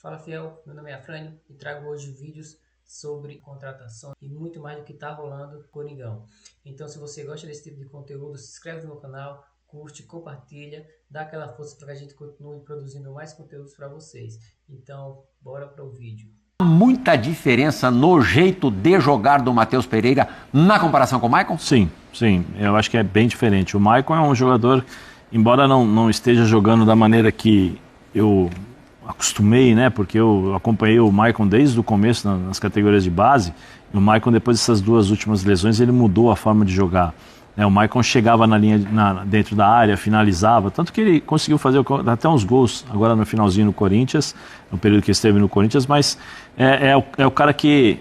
Fala fiel, meu nome é Afrânio e trago hoje vídeos sobre contratação e muito mais do que está rolando no Coringão. Então se você gosta desse tipo de conteúdo, se inscreve no meu canal, curte, compartilha, dá aquela força para que a gente continue produzindo mais conteúdos para vocês. Então bora para o vídeo. Muita diferença no jeito de jogar do Matheus Pereira na comparação com o Maicon? Sim, eu acho que é bem diferente. O Maicon é um jogador, embora não esteja jogando da maneira que eu acostumei, né? Porque eu acompanhei o Maicon desde o começo nas categorias de base. E o Maicon, depois dessas duas últimas lesões, ele mudou a forma de jogar. O Maicon chegava na linha, dentro da área, finalizava, tanto que ele conseguiu fazer até uns gols agora no finalzinho no Corinthians, no período que esteve no Corinthians, mas é o cara que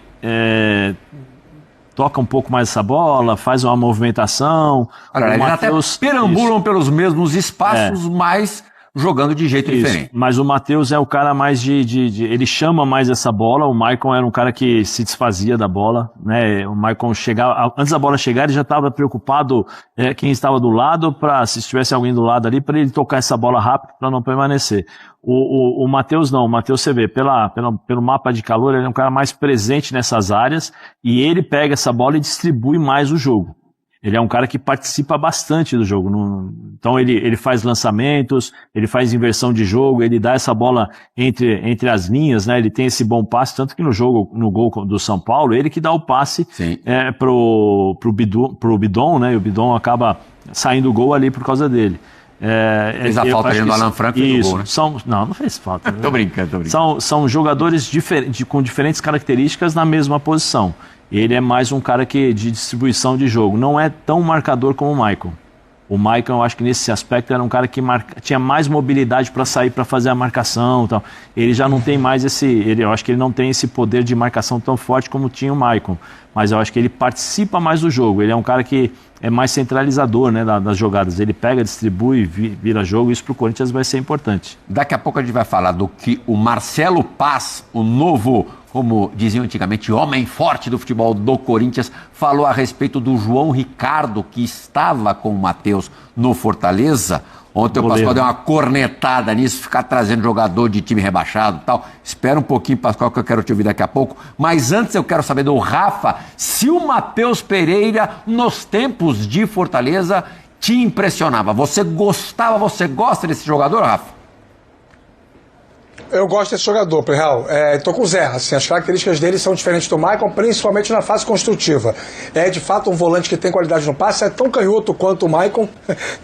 toca um pouco mais essa bola, faz uma movimentação. Olha, eles até perambulam pelos mesmos espaços, mas jogando de jeito diferente. Mas o Matheus é o cara mais ele chama mais essa bola. O Maicon era um cara que se desfazia da bola, né? O Maicon chegava, antes da bola chegar, ele já estava preocupado quem estava do lado, se tivesse alguém do lado ali, para ele tocar essa bola rápido para não permanecer. O Matheus não, o Matheus você vê, pelo mapa de calor, ele é um cara mais presente nessas áreas e ele pega essa bola e distribui mais o jogo. Ele é um cara que participa bastante do jogo. Então ele faz lançamentos, ele faz inversão de jogo, ele dá essa bola entre as linhas, né? Ele tem esse bom passe, tanto que no gol do São Paulo, ele que dá o passe pro Bidon, né? E o Bidon acaba saindo o gol ali por causa dele. Fez a falta ali do Alan Franco e do gol, né? Não fez falta. Tô brincando. São jogadores com diferentes características na mesma posição. Ele é mais um cara de distribuição de jogo. Não é tão marcador como o Maicon. O Maicon, eu acho que nesse aspecto, era um cara que tinha mais mobilidade para sair, para fazer a marcação e tal. Ele já não tem mais eu acho que ele não tem esse poder de marcação tão forte como tinha o Maicon. Mas eu acho que ele participa mais do jogo. Ele é um cara que é mais centralizador, né, das jogadas. Ele pega, distribui, vira jogo. Isso para o Corinthians vai ser importante. Daqui a pouco a gente vai falar do que o Marcelo Paz, o novo, como diziam antigamente, homem forte do futebol do Corinthians, falou a respeito do João Ricardo, que estava com o Matheus no Fortaleza. Ontem o Pascoal deu uma cornetada nisso, ficar trazendo jogador de time rebaixado e tal. Espera um pouquinho, Pascoal, que eu quero te ouvir daqui a pouco. Mas antes eu quero saber do Rafa, se o Matheus Pereira, nos tempos de Fortaleza, te impressionava. Você gosta desse jogador, Rafa? Eu gosto desse jogador, Real. Tô com o Zé. Assim, as características dele são diferentes do Maicon, principalmente na fase construtiva. É de fato um volante que tem qualidade no passe, é tão canhoto quanto o Maicon.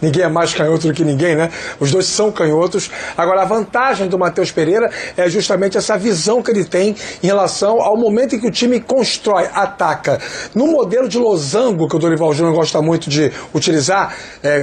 Ninguém é mais canhoto do que ninguém, né? Os dois são canhotos. Agora, a vantagem do Matheus Pereira é justamente essa visão que ele tem em relação ao momento em que o time constrói, ataca. No modelo de losango, que o Dorival Júnior gosta muito de utilizar,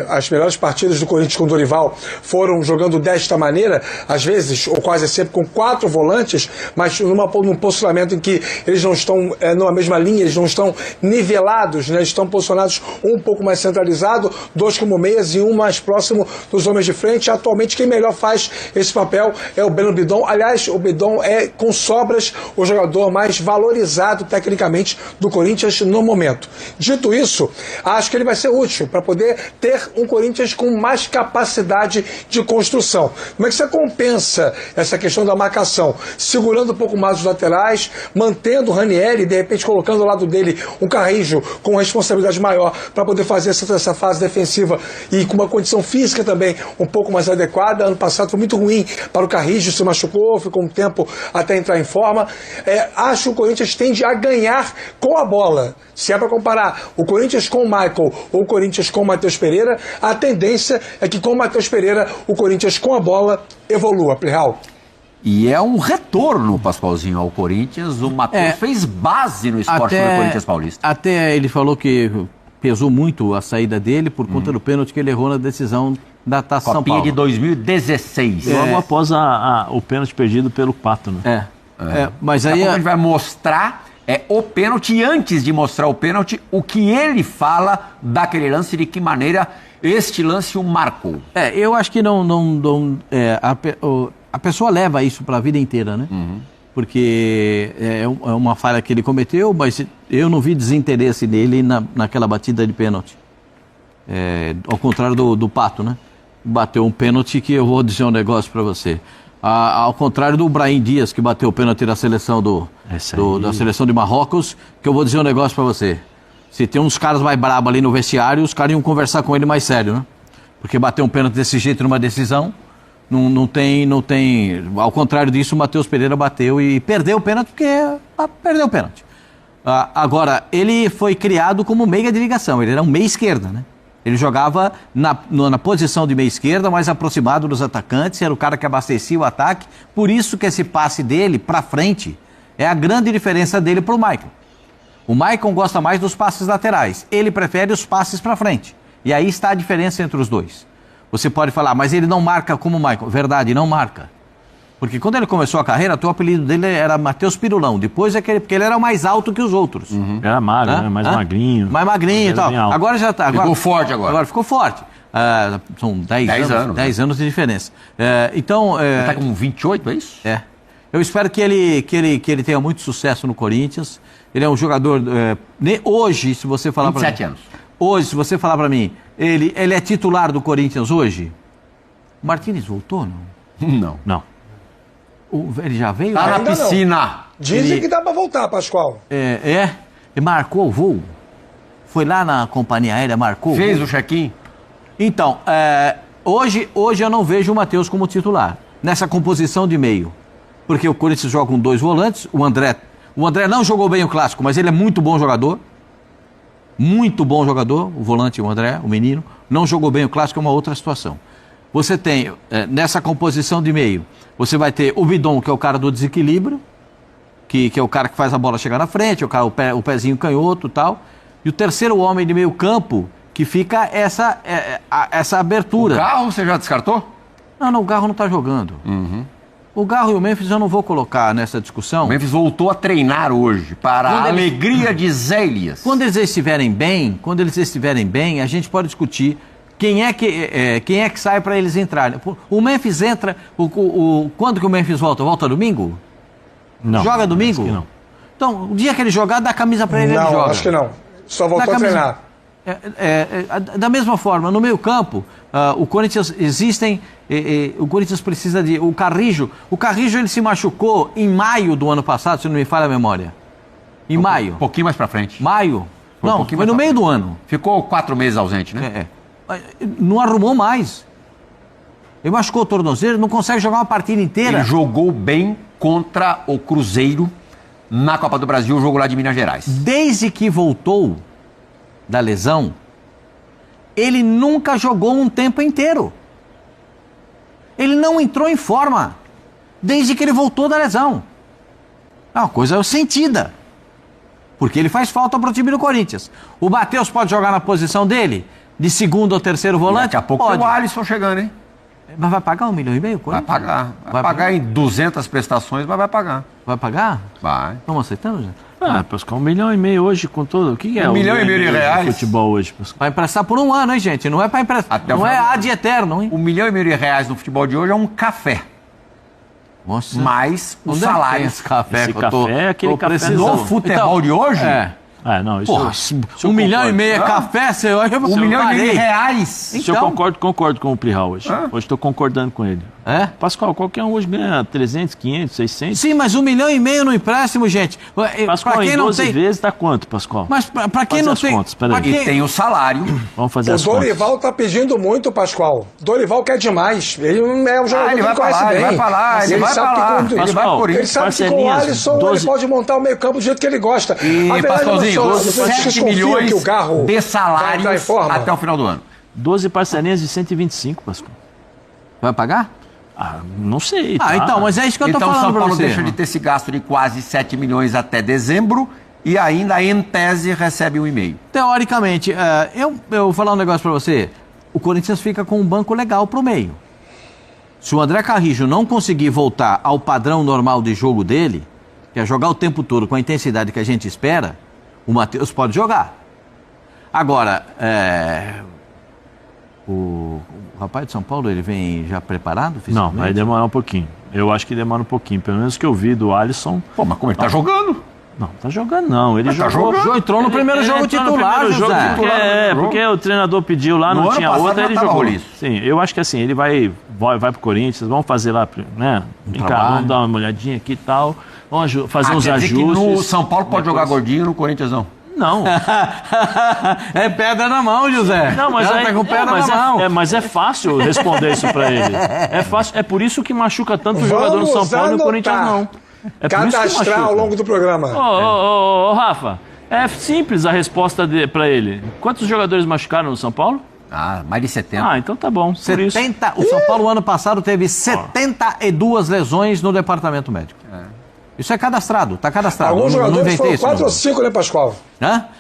as melhores partidas do Corinthians com o Dorival foram jogando desta maneira, às vezes, ou quase sempre com 4 volantes, mas num posicionamento em que eles não estão numa mesma linha, eles não estão nivelados, né? Estão posicionados um pouco mais centralizado, 2 como meias e um mais próximo dos homens de frente. Atualmente quem melhor faz esse papel é o Breno Bidon. Aliás, o Bidon é com sobras o jogador mais valorizado tecnicamente do Corinthians no momento. Dito isso, acho que ele vai ser útil para poder ter um Corinthians com mais capacidade de construção. Como é que você compensa essa questão da marcação? Segurando um pouco mais os laterais, mantendo o Ranieri, de repente colocando ao lado dele um Carrijo com responsabilidade maior para poder fazer essa fase defensiva e com uma condição física também um pouco mais adequada. Ano passado foi muito ruim para o Carrijo, se machucou, ficou um tempo até entrar em forma. Acho que o Corinthians tende a ganhar com a bola. Se é para comparar o Corinthians com o Michael ou o Corinthians com o Matheus Pereira, a tendência é que com o Matheus Pereira o Corinthians com a bola evolua, Real. E é um retorno, Pascoalzinho, ao Corinthians. O Matheus fez base no Esporte Clube Corinthians Paulista. Até ele falou que pesou muito a saída dele por conta do pênalti que ele errou na decisão da Taça São Paulo. Copinha de 2016. Logo após o pênalti perdido pelo Pato, né? Mas aí a gente vai mostrar o pênalti, e antes de mostrar o pênalti, o que ele fala daquele lance, de que maneira este lance o marcou. Eu acho que a pessoa leva isso para a vida inteira, né? Porque é uma falha que ele cometeu, mas eu não vi desinteresse nele naquela batida de pênalti. Ao contrário do Pato, né? Bateu um pênalti que eu vou dizer um negócio para você. Ao contrário do Brahim Dias, que bateu o pênalti da seleção da seleção de Marrocos, que eu vou dizer um negócio pra você. Se tem uns caras mais brabos ali no vestiário, os caras iam conversar com ele mais sério, né? Porque bater um pênalti desse jeito numa decisão, não tem... Ao contrário disso, o Matheus Pereira bateu e perdeu o pênalti porque perdeu o pênalti. Agora, ele foi criado como meia de ligação, ele era um meia esquerda, né? Ele jogava na posição de meia esquerda, mais aproximado dos atacantes, era o cara que abastecia o ataque, por isso que esse passe dele para frente é a grande diferença dele para o Maicon. O Maicon gosta mais dos passes laterais, ele prefere os passes para frente. E aí está a diferença entre os dois. Você pode falar, mas ele não marca como o Maicon. Verdade, não marca. Porque quando ele começou a carreira, o apelido dele era Matheus Pirulão. Depois porque ele era mais alto que os outros. Era magro, né? Mais magrinho. Mais magrinho e tal. Agora já tá. Ficou forte agora. Agora ficou forte. São 10 anos. 10 anos de diferença. Então... Ele tá com 28, é isso? É. Eu espero que ele tenha muito sucesso no Corinthians. Ele é um jogador... hoje, se você falar para mim... 27 anos. Hoje, se você falar para mim, ele é titular do Corinthians hoje? O Martínez voltou, não? Não. Ele já veio? Tá na piscina. Não. Dizem que dá para voltar, Pascoal. Ele marcou o voo? Foi lá na companhia aérea, marcou? Fez o check-in? Então, hoje eu não vejo o Matheus como titular, nessa composição de meio. Porque o Corinthians joga com 2 volantes, o André não jogou bem o clássico, mas ele é muito bom jogador. Muito bom jogador, o volante, o André, o menino. Não jogou bem o clássico, é uma outra situação. Você tem, nessa composição de meio, você vai ter o Bidon, que é o cara do desequilíbrio, que é o cara que faz a bola chegar na frente, o pezinho canhoto e tal. E o terceiro homem de meio campo, que fica essa abertura. O Garro você já descartou? Não, o Garro não está jogando. O Garro e o Memphis eu não vou colocar nessa discussão. O Memphis voltou a treinar hoje, para a alegria de Zé Elias. Quando eles estiverem bem, a gente pode discutir quem é que sai para eles entrarem. O Memphis entra... Quando que o Memphis volta? Volta domingo? Não. Joga domingo? Acho que não. Então, o dia que ele jogar, dá a camisa para ele, ele joga. Não, acho que não. Só voltou a treinar. Da mesma forma, no meio campo, o Corinthians o Corinthians precisa de... O Carrijo ele se machucou em maio do ano passado, se não me falha a memória. Em maio. Um pouquinho mais para frente. Maio. Não, foi no meio do ano. Ficou 4 meses ausente, né? Não arrumou mais. Ele machucou o tornozelo, não consegue jogar uma partida inteira. Ele jogou bem contra o Cruzeiro na Copa do Brasil, o jogo lá de Minas Gerais. Desde que voltou da lesão, ele nunca jogou um tempo inteiro. Ele não entrou em forma desde que ele voltou da lesão. É uma coisa sentida. Porque ele faz falta para o time do Corinthians. O Matheus pode jogar na posição dele? De segundo ou terceiro volante? Daqui a pouco pode. tem o Alisson chegando, hein? Mas vai pagar 1,5 milhão? Vai pagar. Vai pagar em 200 prestações, mas vai pagar. Vai pagar? Vai. Estamos aceitando, já? Pascoal, 1,5 milhão hoje com todo. O que é 1,5 milhão de reais? De futebol hoje, Pascoal? Vai emprestar por 1 ano, hein, gente? Não é para emprestar. Não é ad eterno, hein? 1,5 milhão de reais no futebol de hoje é um café. Nossa. Mais os Onde é que tem salários. esse café? Esse que eu tô- café é aquele tô café precisando. No futebol de hoje? Não, isso Porra, isso eu 1,5 milhão concordo. é café, você olha... 1,5 milhão de reais. Isso eu concordo com o Plihal hoje. Hoje estou concordando com ele. É? Pascoal, qualquer um hoje ganha 300, 500, 600. Sim, mas 1,5 milhão no empréstimo, gente. Pascoal, Pra quem em não 12 tem... vezes dá quanto, Pascoal? Mas pra quem Fazer não as tem... contas, peraí. pra E quem- tem o salário. Vamos fazer O as contas. Dorival tá pedindo muito, Pascoal. Dorival quer demais. Ele não é um jogador ele que vai conhece pra lá, bem. ele vai pra lá, ele vai sabe pra que lá. quando- Ele vai pro Pascoal, Corinthians. Ele sabe que com o parcelinhas, Alisson 12 ele pode montar o meio campo do jeito que ele gosta. E, A verdade, Pascoalzinho, vocês 7 desconfiam milhões que o Garro de vai entrar em salários forma? até o final do ano. 12 parcelinhas de 125, Pascoal. Vai pagar? Não sei. tá? Então, mas é isso que eu tô Então o falando São pra Paulo você. deixa de ter esse gasto de quase 7 milhões até dezembro e ainda, em tese, recebe 1,5. Teoricamente, eu vou falar um negócio pra você. O Corinthians fica com um banco legal pro meio. Se o André Carrijo não conseguir voltar ao padrão normal de jogo dele, que é jogar o tempo todo com a intensidade que a gente espera, o Matheus pode jogar. Agora, o rapaz de São Paulo, ele vem já preparado Não, fisicamente? vai demorar um pouquinho. Eu acho que demora um pouquinho. Pelo menos que eu vi do Alisson. Pô, mas como ele tá jogando? Não, tá jogando não. Ele Mas tá jogou. jogando. Entrou no primeiro jogo entrou no titular, primeiro jogo José. titular, porque o treinador pediu lá, No não ano tinha passado outra, já ele tava jogou. roliço. Sim, eu acho que assim, ele vai vai pro Corinthians, vamos fazer lá, né? Vem cá, vamos dar uma olhadinha aqui e tal. Vamos fazer uns ajustes. Que no São Paulo pode jogar gordinho, no Corinthians não. Não. É pedra na mão, José. Não, mas Ela tá com pedra na mão. Mas é fácil responder isso pra ele. É fácil. É por isso que machuca tanto o jogador no São Paulo e no Corinthians não. É cadastrar ao longo do programa. Ô, Rafa, é simples a resposta pra ele. Quantos jogadores machucaram no São Paulo? Mais de 70. Então tá bom. 70, o São Paulo ano passado teve 72 lesões no departamento médico. Isso é cadastrado, tá cadastrado. Alguns jogadores foram 4 isso, ou 5, né, Pascoal?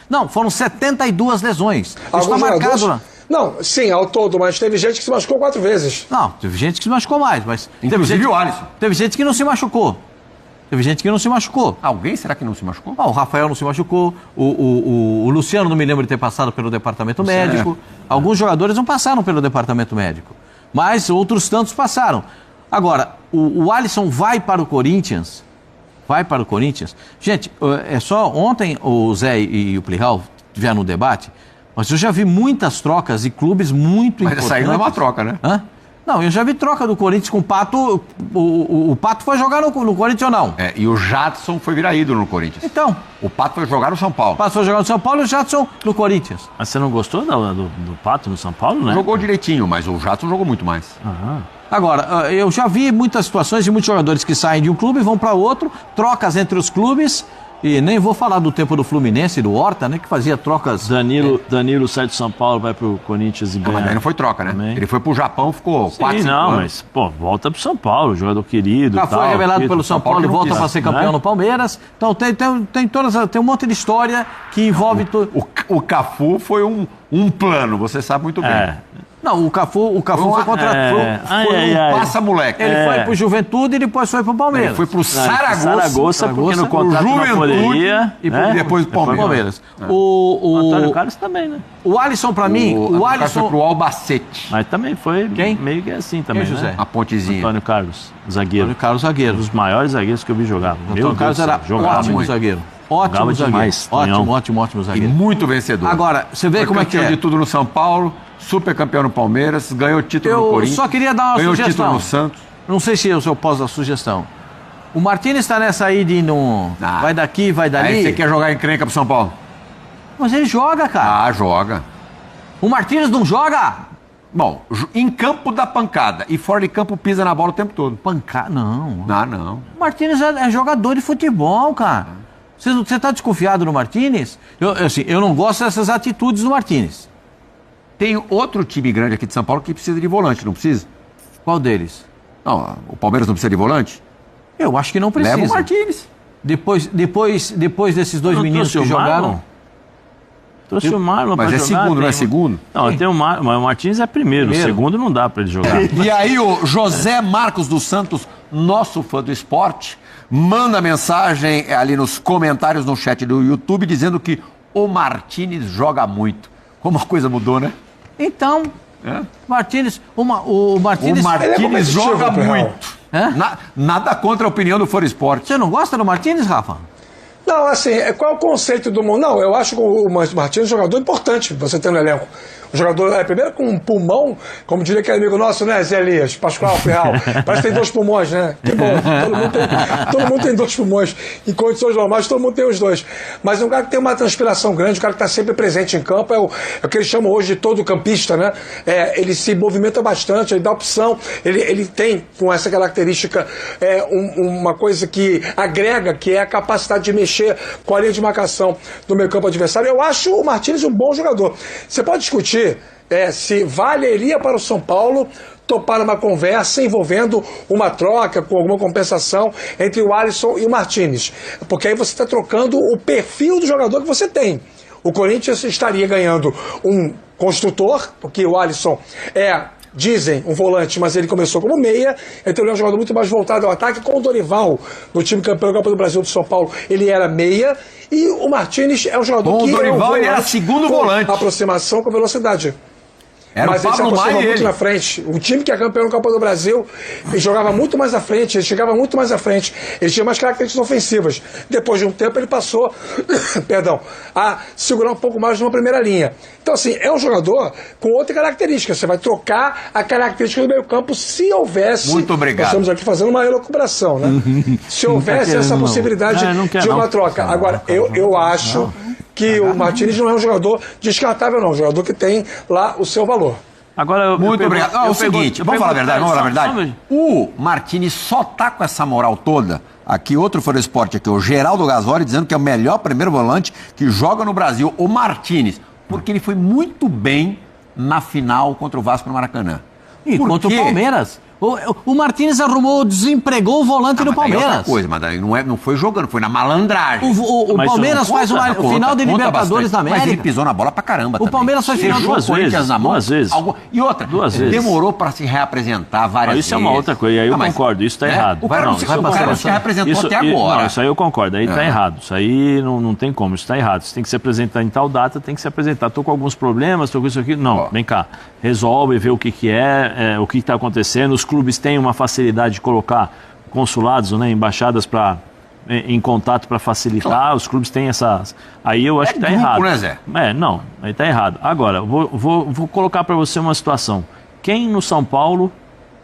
Não, foram 72 lesões. Isso está marcado lá. Não, sim, ao todo, mas teve gente que se machucou 4 vezes. Não, teve gente que se machucou mais, mas... Inclusive o Alisson. Teve gente que não se machucou. Alguém será que não se machucou? O Rafael não se machucou, o Luciano não me lembro de ter passado pelo departamento médico. Alguns jogadores não passaram pelo departamento médico, mas outros tantos passaram. Agora, o Alisson vai para o Corinthians. Gente, é só ontem o Zé e o Plihal tiveram no debate, mas eu já vi muitas trocas e clubes muito importantes. Mas essa aí não é uma troca, né? Não, eu já vi troca do Corinthians com o Pato. O Pato foi jogar no Corinthians ou não? E o Jadson foi virar ídolo no Corinthians. Então. O Pato foi jogar no São Paulo. O Pato foi jogar no São Paulo e o Jadson no Corinthians. Mas você não gostou do Pato no São Paulo, né? Jogou direitinho, mas o Jadson jogou muito mais. Agora, eu já vi muitas situações de muitos jogadores que saem de um clube e vão para outro, trocas entre os clubes. E nem vou falar do tempo do Fluminense e do Horta, né? Que fazia trocas. Danilo sai do São Paulo, vai pro Corinthians e ganha. Mas daí não foi troca, né? Também. Ele foi pro Japão, ficou 4, 5 anos. Mas, volta pro São Paulo, jogador querido. Já foi revelado pelo São Paulo e volta para ser campeão no Palmeiras. Então tem um monte de história que envolve tudo. O Cafu foi um plano, você sabe muito bem. Não, o Cafu foi contratado. Foi um passa-moleque. Ele foi pro Juventude e depois foi pro Palmeiras. Ele foi pro Saragossa, porque no contrato não poderia. E depois pro Palmeiras. O Antônio Carlos também, né? O Alisson, pra mim, o Alisson foi pro Albacete. Mas também foi meio que assim também, José? né? A pontezinha. Antônio Carlos, zagueiro. Antônio Carlos, zagueiro. Um dos maiores zagueiros que eu vi jogar. Antônio Carlos era ótimo zagueiro. Ótimo zagueiro. Ótimo zagueiro. E muito vencedor. Agora, você vê como é que é. De tudo no São Paulo, super campeão no Palmeiras, ganhou título no Corinthians. Eu só queria dar uma sugestão. Ganhou título no Santos. Não sei se eu posso dar sugestão. O Martínez está nessa aí de vai daqui, vai dali. Aí você quer jogar encrenca pro São Paulo? Mas ele joga, cara. Joga. O Martínez não joga? Bom, em campo dá pancada e fora de campo pisa na bola o tempo todo. Pancada? Não. Não. O Martínez é jogador de futebol, cara. Você está desconfiado no Martínez? Eu não gosto dessas atitudes do Martínez. Tem outro time grande aqui de São Paulo que precisa de volante, não precisa? Qual deles? Não, o Palmeiras não precisa de volante? Eu acho que não precisa. Leva o Martínez. Depois desses dois meninos que jogaram... Trouxe o Marlon pra jogar. Mas é segundo, não é segundo? Não, tem o Marlon, mas o Martínez é primeiro. O segundo não dá pra ele jogar. E aí o José Marcos dos Santos, nosso fã do esporte, manda mensagem ali nos comentários no chat do YouTube dizendo que o Martínez joga muito. Como a coisa mudou, né? Então, Martínez, o Martínez joga muito. Nada contra a opinião do Fora Esporte. Você não gosta do Martínez, Rafa? Não, assim, qual é o conceito do mundo? Não, eu acho que o Martínez é um jogador importante você ter no elenco. Um jogador, primeiro com um pulmão, como diria aquele amigo nosso, né, Zé Elias, Pascoal Ferral. Parece que tem 2 pulmões, né? Que bom, todo mundo tem 2 pulmões. Em condições normais, todo mundo tem os 2. Mas um cara que tem uma transpiração grande, um cara que está sempre presente em campo, é o que eles chamam hoje de todo campista, né? Ele se movimenta bastante, ele dá opção, ele tem, com essa característica, uma coisa que agrega, que é a capacidade de mexer com a linha de marcação do meio campo adversário. Eu acho o Martínez um bom jogador. Você pode discutir se valeria para o São Paulo topar uma conversa envolvendo uma troca com alguma compensação entre o Alisson e o Martínez, porque aí você está trocando o perfil do jogador que você tem. O Corinthians estaria ganhando um construtor, porque o Alisson dizem um volante, mas ele começou como meia, então ele é um jogador muito mais voltado ao ataque. Com o Dorival, no time campeão da Copa do Brasil do São Paulo, ele era meia, e o Martínez é um jogador com o Dorival ele era segundo volante. Aproximação com velocidade. Era mas o ele se Pablo aproxima Maia e muito ele. na frente. O time que é campeão no Copa do Brasil, ele jogava muito mais à frente, ele chegava muito mais à frente, ele tinha mais características ofensivas. Depois de um tempo ele passou perdão, a segurar um pouco mais numa primeira linha. Então assim, é um jogador com outra característica. Você vai trocar a característica do meio campo se houvesse... Muito obrigado. Nós estamos aqui fazendo uma elucubração, né? Se houvesse essa possibilidade de uma troca. Agora, eu acho que o Martínez não é um jogador descartável, não. Um jogador que tem lá o seu valor. Agora, Muito obrigado. É o seguinte, vamos falar a verdade, vamos falar a verdade. O Martínez só tá com essa moral toda. Aqui, outro Fora Esporte aqui, o Geraldo Gasoli, dizendo que é o melhor primeiro volante que joga no Brasil, o Martínez. Porque ele foi muito bem na final contra o Vasco no Maracanã. E contra o Palmeiras. O Martínez desempregou o volante do Palmeiras. É outra coisa, mas daí não foi jogando, foi na malandragem. O Palmeiras faz uma final de Libertadores da América. Mas ele pisou na bola pra caramba também. O Palmeiras faz final duas vezes. Duas vezes. E outra, demorou pra se reapresentar várias vezes. Isso é uma outra coisa, e aí eu concordo, isso tá errado. O cara não se reapresentou até agora. Não, isso aí eu concordo, aí tá errado. Isso aí não tem como, isso tá errado. Você tem que se apresentar em tal data, tem que se apresentar. Tô com alguns problemas, tô com isso aqui. Não, vem cá. Resolve, vê o que é, o que está acontecendo. Os clubes têm uma facilidade de colocar consulados, né, embaixadas em contato para facilitar. Claro. Os clubes têm essas... Aí eu acho que está errado. Né, Zé? Não, aí está errado. Agora, vou colocar para você uma situação. Quem no São Paulo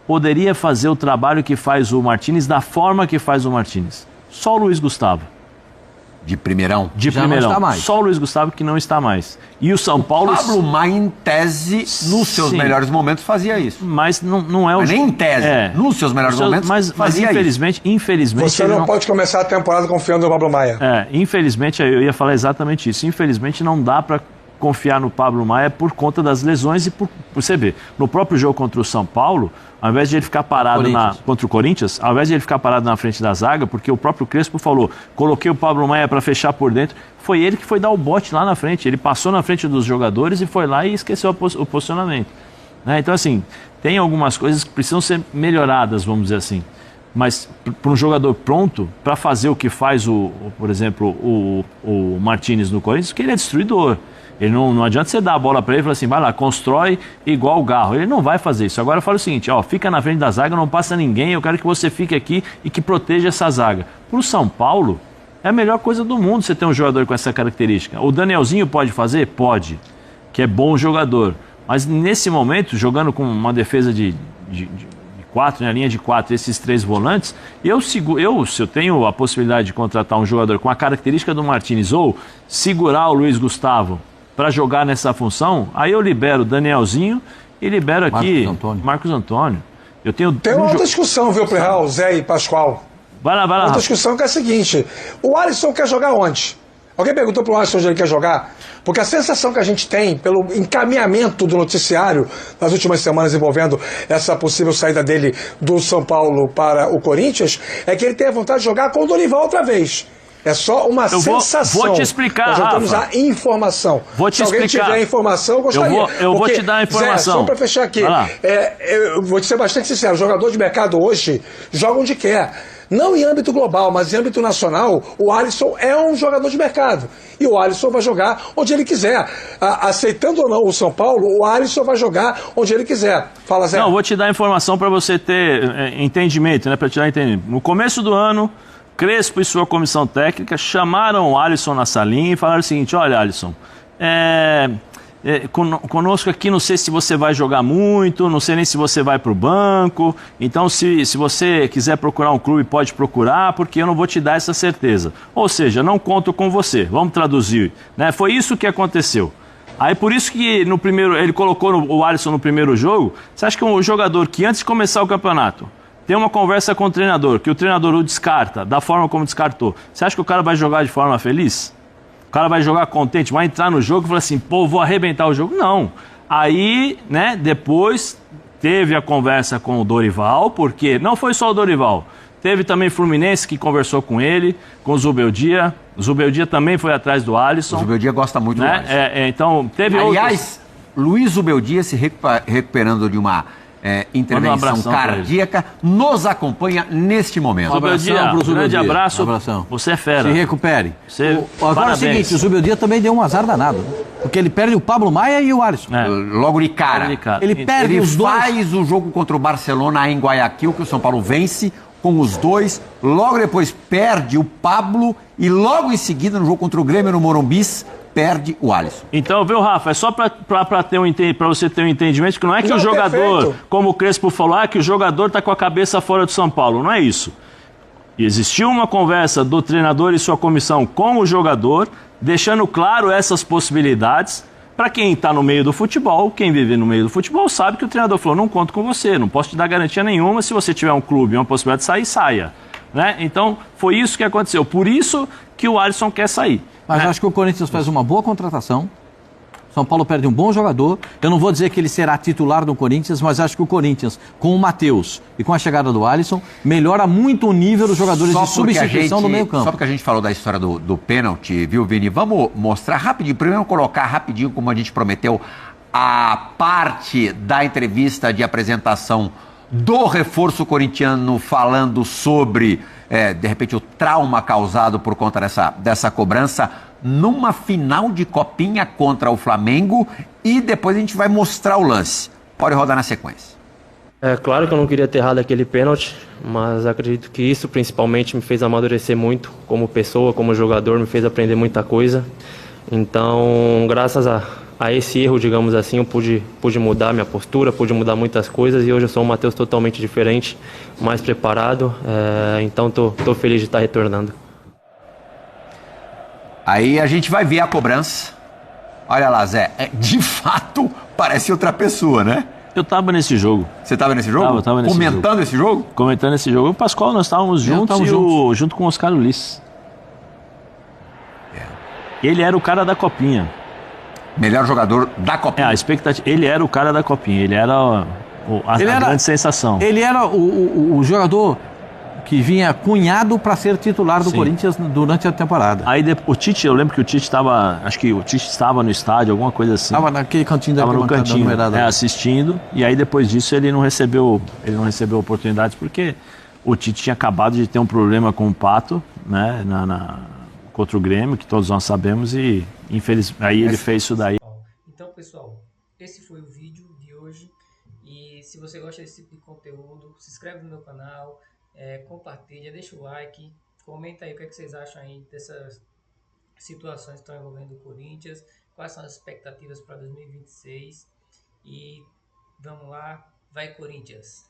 poderia fazer o trabalho que faz o Martínez da forma que faz o Martínez? Só o Luiz Gustavo. De primeirão? De primeirão. Não está mais. Só o Luiz Gustavo que não está mais. E o São Paulo... Pablo Maia, em tese, nos seus melhores momentos, fazia isso. Mas não é o... Mas nem em tese. Nos seus melhores momentos, fazia infelizmente, isso. Infelizmente... Você não pode começar a temporada confiando no Pablo Maia. Infelizmente, eu ia falar exatamente isso. Infelizmente, não dá para confiar no Pablo Maia por conta das lesões e por você ver. No próprio jogo contra o São Paulo, ao invés de ele ficar parado contra o Corinthians, ao invés de ele ficar parado na frente da zaga, porque o próprio Crespo falou, coloquei o Pablo Maia para fechar por dentro, foi ele que foi dar o bote lá na frente. Ele passou na frente dos jogadores e foi lá e esqueceu o posicionamento. Né? Então, assim, tem algumas coisas que precisam ser melhoradas, vamos dizer assim. Mas para um jogador pronto, para fazer o que faz, por exemplo, o Martínez no Corinthians, que ele é destruidor. Ele não adianta você dar a bola para ele e falar assim, vai lá, constrói igual o Garro. Ele não vai fazer isso. Agora eu falo o seguinte, fica na frente da zaga, não passa ninguém, eu quero que você fique aqui e que proteja essa zaga. Para o São Paulo, é a melhor coisa do mundo você ter um jogador com essa característica. O Danielzinho pode fazer? Pode, que é bom jogador. Mas nesse momento, jogando com uma defesa de 4, na linha de 4, esses 3 volantes, se eu tenho a possibilidade de contratar um jogador com a característica do Martínez ou segurar o Luiz Gustavo para jogar nessa função, aí eu libero o Danielzinho e libero aqui Marcos Antônio. Tem uma outra discussão, viu, Plihal, Zé e Pascoal? Vai lá. Outra discussão que é a seguinte, o Alisson quer jogar onde? Alguém perguntou pro Alisson onde ele quer jogar? Porque a sensação que a gente tem pelo encaminhamento do noticiário nas últimas semanas envolvendo essa possível saída dele do São Paulo para o Corinthians é que ele tem a vontade de jogar com o Dorival outra vez. É só uma sensação. Vou te explicar, Nós já temos a informação. Vou te explicar. Se alguém tiver informação, eu gostaria. Eu vou te dar a informação. Zé, só para fechar aqui, eu vou te ser bastante sincero, o jogador de mercado hoje joga onde quer. Não em âmbito global, mas em âmbito nacional, o Alisson é um jogador de mercado. E o Alisson vai jogar onde ele quiser. Aceitando ou não o São Paulo, o Alisson vai jogar onde ele quiser. Fala, Zé. Não, vou te dar a informação para você ter entendimento, né? Para te dar entendimento. No começo do ano, Crespo e sua comissão técnica chamaram o Alisson na salinha e falaram o seguinte, olha, Alisson, conosco aqui, não sei se você vai jogar muito, não sei nem se você vai para o banco, então se você quiser procurar um clube, pode procurar, porque eu não vou te dar essa certeza. Ou seja, não conto com você, vamos traduzir, né? Foi isso que aconteceu. Aí por isso que ele colocou o Alisson no primeiro jogo. Você acha que um jogador que antes de começar o campeonato tem uma conversa com o treinador, que o treinador o descarta, da forma como descartou, você acha que o cara vai jogar de forma feliz? O cara vai jogar contente, vai entrar no jogo e falar assim, vou arrebentar o jogo? Não. Aí, né, depois teve a conversa com o Dorival, porque não foi só o Dorival, teve também Fluminense que conversou com ele, com o Zubeldia. O Zubeldia também foi atrás do Alisson. O Zubeldia gosta muito do Alisson. Então, teve Aliás, Luiz Zubeldia se recuperando de uma intervenção cardíaca, nos acompanha neste momento. Grande abraço. Você é fera. Se recupere. Agora é o seguinte, o Zubeldia também deu um azar danado, né? Porque ele perde o Pablo Maia e o Alisson. Logo de cara. Ele perde os dois. Ele faz o jogo contra o Barcelona em Guayaquil, que o São Paulo vence com os dois. Logo depois perde o Pablo e logo em seguida, no jogo contra o Grêmio no Morumbis, perde o Alisson. Então, viu, Rafa, é só para você ter um entendimento que não é que o jogador, perfeito, como o Crespo falou, que o jogador está com a cabeça fora do São Paulo. Não é isso. Existiu uma conversa do treinador e sua comissão com o jogador, deixando claro essas possibilidades. Para quem está no meio do futebol, quem vive no meio do futebol, sabe que o treinador falou, não conto com você, não posso te dar garantia nenhuma, se você tiver um clube e uma possibilidade de sair, saia. Né? Então, foi isso que aconteceu. Por isso que o Alisson quer sair. Mas acho que o Corinthians faz uma boa contratação. São Paulo perde um bom jogador. Eu não vou dizer que ele será titular do Corinthians, mas acho que o Corinthians, com o Matheus e com a chegada do Alisson, melhora muito o nível dos jogadores de substituição do meio campo. Só porque a gente falou da história do pênalti, viu, Vini? Vamos mostrar rapidinho, primeiro colocar rapidinho, como a gente prometeu, a parte da entrevista de apresentação do reforço corintiano falando sobre, de repente, o trauma causado por conta dessa cobrança numa final de Copinha contra o Flamengo, e depois a gente vai mostrar o lance. Pode rodar na sequência. É claro que eu não queria ter errado aquele pênalti, mas acredito que isso principalmente me fez amadurecer muito como pessoa, como jogador, me fez aprender muita coisa. Então, graças a esse erro, digamos assim, eu pude mudar minha postura, pude mudar muitas coisas, e hoje eu sou um Matheus totalmente diferente, mais preparado, então tô feliz de estar retornando. Aí a gente vai ver a cobrança. Olha lá, Zé, de fato parece outra pessoa, né? Eu tava nesse jogo. Você tava nesse jogo? Tava nesse Comentando jogo. esse jogo? Comentando esse jogo. O Pascoal, nós estávamos juntos junto com o Oscar Ulisses. Ele era o cara da Copinha. Melhor jogador da Copinha. A expectativa. Ele era o cara da Copinha. Ele era a grande sensação. Ele era o jogador que vinha cunhado para ser titular do Corinthians durante a temporada. Aí o Tite, eu lembro que o Tite estava, acho que o Tite estava no estádio, alguma coisa assim. Estava naquele cantinho da Estava no cantinho, assistindo, e aí depois disso ele não recebeu oportunidades, porque o Tite tinha acabado de ter um problema com o Pato, né, contra o Grêmio, que todos nós sabemos, e infelizmente aí ele fez isso daí. Então, pessoal, esse foi o vídeo de hoje, e se você gosta desse tipo de conteúdo, se inscreve no meu canal, compartilha, deixa o like, comenta aí o que vocês acham aí dessas situações que estão envolvendo o Corinthians, quais são as expectativas para 2026, e vamos lá, vai Corinthians!